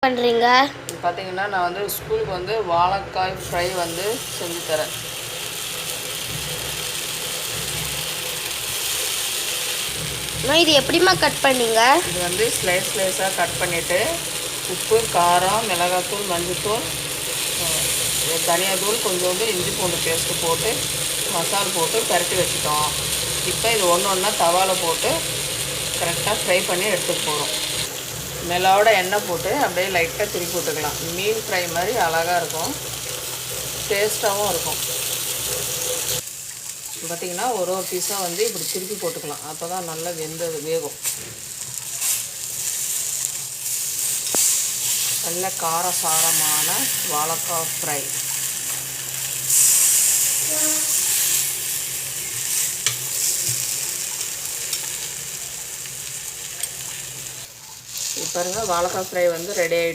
பண்ணுறீங்க? இது பார்த்தீங்கன்னா நான் வந்து ஸ்கூலுக்கு வந்து வாழைக்காய் ஃப்ரை வந்து செஞ்சு தரேன். இது எப்படிம்மா கட் பண்ணீங்க? இது வந்து ஸ்லைஸாக கட் பண்ணிவிட்டு உப்பு, காரம், மிளகாத்தூள், மஞ்சள்தூள், தனியாத்தூள், கொஞ்சோண்டு இஞ்சி பூண்டு பேஸ்ட்டு போட்டு மசால் போட்டு பரட்டி வச்சுட்டோம். இப்போ இது ஒன்று ஒன்றா தவாவில் போட்டு கரெக்டாக ஃப்ரை பண்ணி எடுத்துகிட்டு போகிறோம். மேலோட எண்ணெய் போட்டு அப்படியே லைட்டாக திருப்பி போட்டுக்கலாம். மீன் ஃப்ரை மாதிரி அழகாக இருக்கும், டேஸ்ட்டாகவும் இருக்கும். பார்த்திங்கன்னா ஒரு பீஸாக வந்து இப்படி திருப்பி போட்டுக்கலாம். அப்போ தான் நல்லா வேகும். நல்ல காரசாரமான வாழைக்காய் ஃப்ரை. இப்போ பாருங்கள், வாழைக்காய் ஃப்ரை வந்து ரெடி ஆகிடுச்சு.